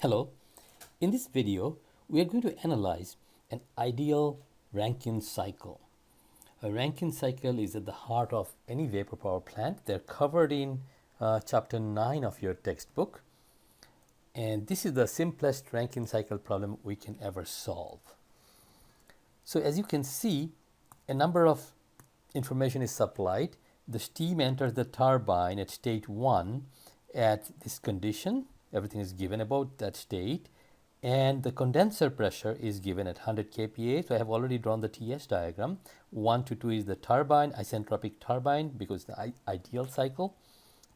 Hello, in this video we are going to analyze an ideal Rankine cycle. A Rankine cycle is at the heart of any vapor power plant. They're covered in chapter 9 of your textbook, and this is the simplest Rankine cycle problem we can ever solve. So as you can see, a number of information is supplied. The steam enters the turbine at state 1 at this condition. Everything is given about that state, and the condenser pressure is given at 100 kPa. So I have already drawn the TS diagram. 1 to 2 is the turbine, isentropic turbine, because the ideal cycle.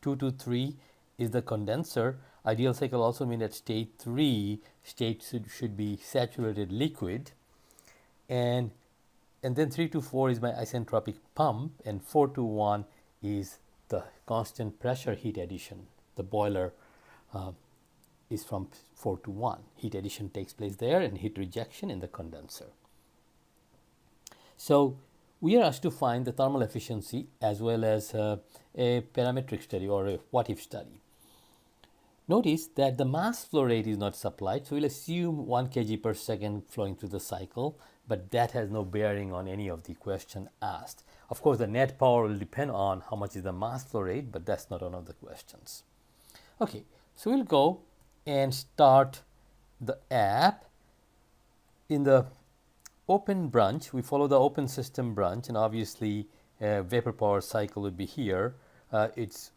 2 to 3 is the condenser. Ideal cycle also means at state 3, state should be saturated liquid, and then 3 to 4 is my isentropic pump, and 4 to 1 is the constant pressure heat addition. The boiler is from 4 to 1. Heat addition takes place there and heat rejection in the condenser. So we are asked to find the thermal efficiency as well as a parametric study or a what-if study. Notice that the mass flow rate is not supplied, so we'll assume 1 kg per second flowing through the cycle, but that has no bearing on any of the question asked. Of course, the net power will depend on how much is the mass flow rate, but that's not one of the questions. Okay, so we'll go and start the app. In the open branch, we follow the open system branch, and obviously vapor power cycle would be here. It's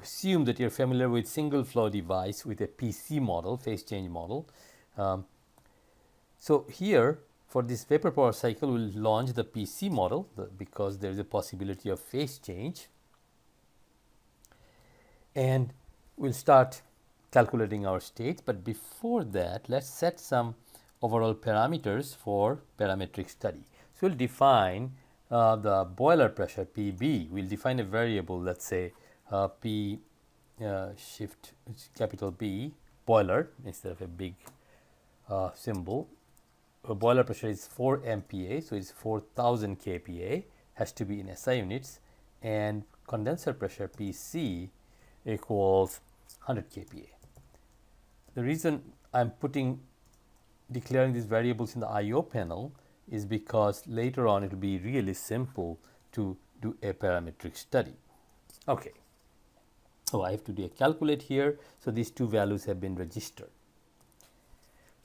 assumed that you're familiar with single flow device with a PC model, phase change model. So here for this vapor power cycle, we'll launch the PC model because there is a possibility of phase change, and we'll start calculating our states. But before that, let's set some overall parameters for parametric study. So we'll define the boiler pressure PB. We'll define a variable, let's say P shift capital B boiler instead of a big symbol. Boiler pressure is 4 MPa, so it's 4000 kPa, has to be in SI units, and condenser pressure PC equals 100 kPa. The reason I'm declaring these variables in the IO panel is because later on it will be really simple to do a parametric study. Okay, so I have to do a calculate here. So these two values have been registered.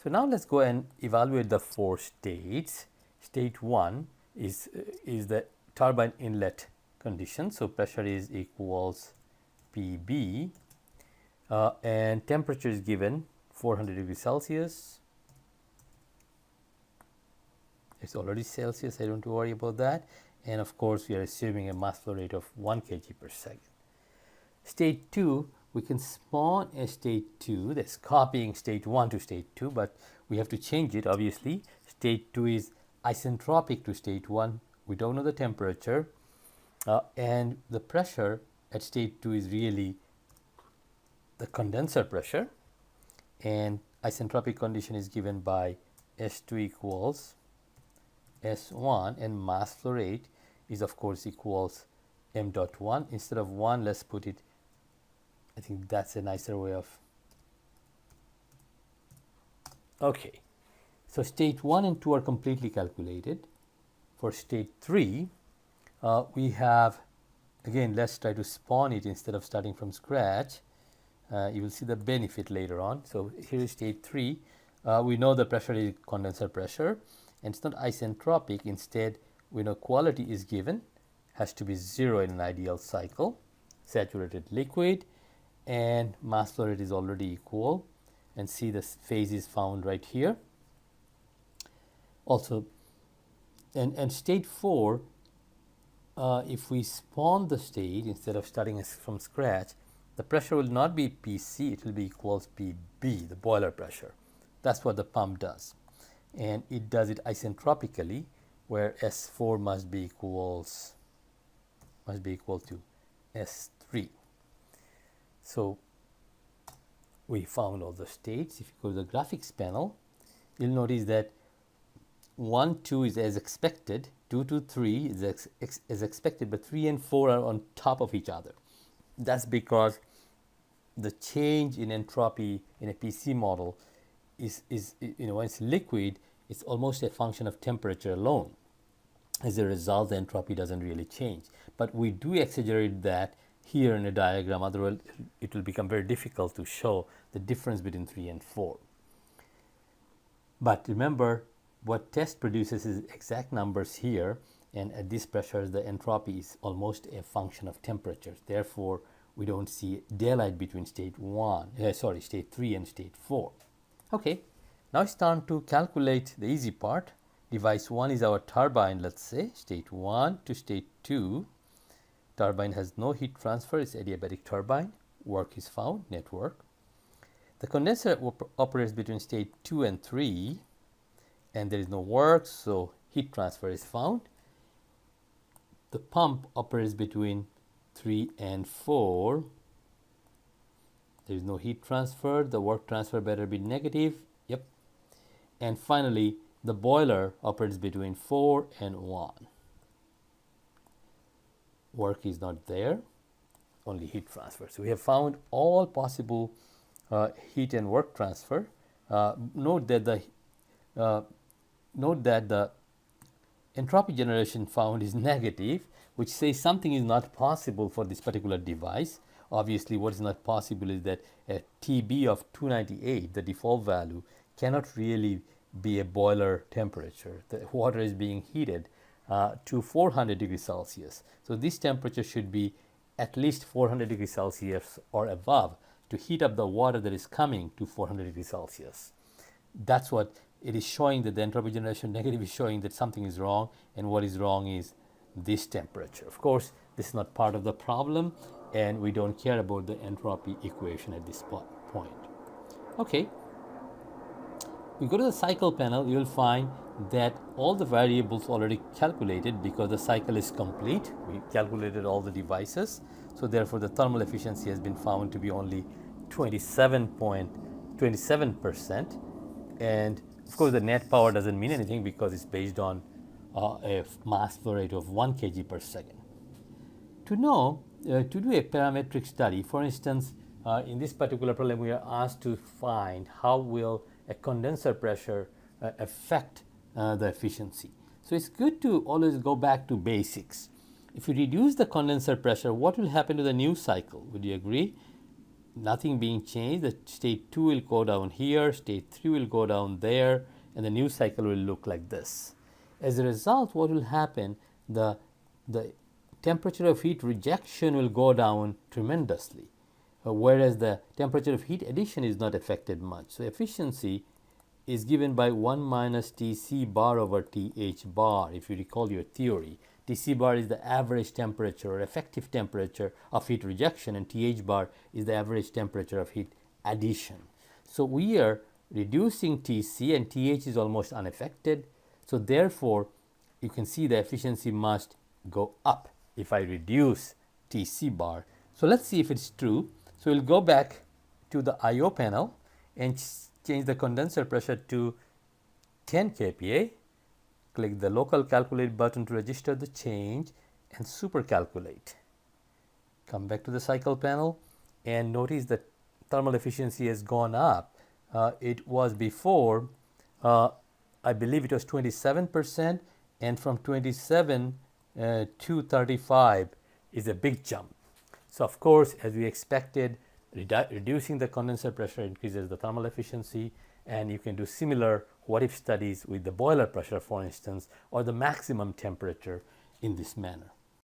So now let's go and evaluate the 4 states. State 1 is the turbine inlet condition. So pressure is equals PB, and temperature is given 400 degrees Celsius. It's already Celsius, I don't worry about that. And of course, we are assuming a mass flow rate of 1 kg per second. State 2, we can spawn a state 2, that's copying state 1 to state 2, but we have to change it, obviously. State 2 is isentropic to state 1. We don't know the temperature, and the pressure at state 2 is really the condenser pressure, and isentropic condition is given by S2 equals S1, and mass flow rate is of course equals m dot 1. Instead of 1, let's put it, I think that's a nicer way of, okay. So state 1 and 2 are completely calculated. For state 3, we have, again, let's try to spawn it instead of starting from scratch. You will see the benefit later on. So here is state 3. We know the pressure is condenser pressure, and it's not isentropic. Instead, we know quality is given, has to be 0 in an ideal cycle, saturated liquid, and mass flow rate is already equal. And see the phase is found right here. Also, and state 4, if we spawn the state instead of starting from scratch, the pressure will not be PC, it will be equals PB, the boiler pressure. That's what the pump does. And it does it isentropically, where S4 must be equal to S3. So we found all the states. If you go to the graphics panel, you'll notice that 1, 2 is as expected, 2 to 3 is as expected, but 3 and 4 are on top of each other. That's because the change in entropy in a PC model is when it's liquid, it's almost a function of temperature alone. As a result, the entropy doesn't really change. But we do exaggerate that here in a diagram, otherwise it will become very difficult to show the difference between 3 and 4. But remember, what test produces is exact numbers here, and at these pressures the entropy is almost a function of temperatures. Therefore, we don't see daylight between state 3 and state 4. Okay, now it's time to calculate the easy part. Device 1 is our turbine, let's say, state 1 to state 2. Turbine has no heat transfer, it's adiabatic turbine. Work is found, net work. The condenser operates between state 2 and 3, and there is no work, so heat transfer is found. The pump operates between 3 and 4. There is no heat transfer, the work transfer better be negative. Yep. And finally, the boiler operates between 4 and 1. Work is not there, only heat transfer. So we have found all possible heat and work transfer. Note that the entropy generation found is negative, which says something is not possible for this particular device. Obviously, what is not possible is that a TB of 298, the default value, cannot really be a boiler temperature. The water is being heated to 400 degrees Celsius. So this temperature should be at least 400 degrees Celsius or above to heat up the water that is coming to 400 degrees Celsius. That's what it is showing, that the entropy generation negative is showing that something is wrong, and what is wrong is this temperature. Of course, this is not part of the problem, and we don't care about the entropy equation at this point. Okay, we go to the cycle panel, you will find that all the variables already calculated because the cycle is complete. We calculated all the devices, so therefore the thermal efficiency has been found to be only 27%, and of course the net power doesn't mean anything because it's based on a mass flow rate of 1 kg per second. To do a parametric study, for instance, in this particular problem we are asked to find how will a condenser pressure affect the efficiency. So it's good to always go back to basics. If you reduce the condenser pressure, what will happen to the new cycle? Would you agree? Nothing being changed. The state 2 will go down here, state 3 will go down there, and the new cycle will look like this. As a result, what will happen? The temperature of heat rejection will go down tremendously, whereas the temperature of heat addition is not affected much. So efficiency is given by 1 minus Tc bar over Th bar. If you recall your theory, Tc bar is the average temperature or effective temperature of heat rejection, and Th bar is the average temperature of heat addition. So we are reducing Tc, and Th is almost unaffected. So therefore, you can see the efficiency must go up if I reduce Tc bar. So let's see if it's true. So we'll go back to the I/O panel and change the condenser pressure to 10 kPa. Click the local calculate button to register the change and super calculate. Come back to the cycle panel and notice that thermal efficiency has gone up. It was before, I believe it was 27%, and from 27 to 35 is a big jump. So of course, as we expected, reducing the condenser pressure increases the thermal efficiency, and you can do similar what-if studies with the boiler pressure, for instance, or the maximum temperature in this manner.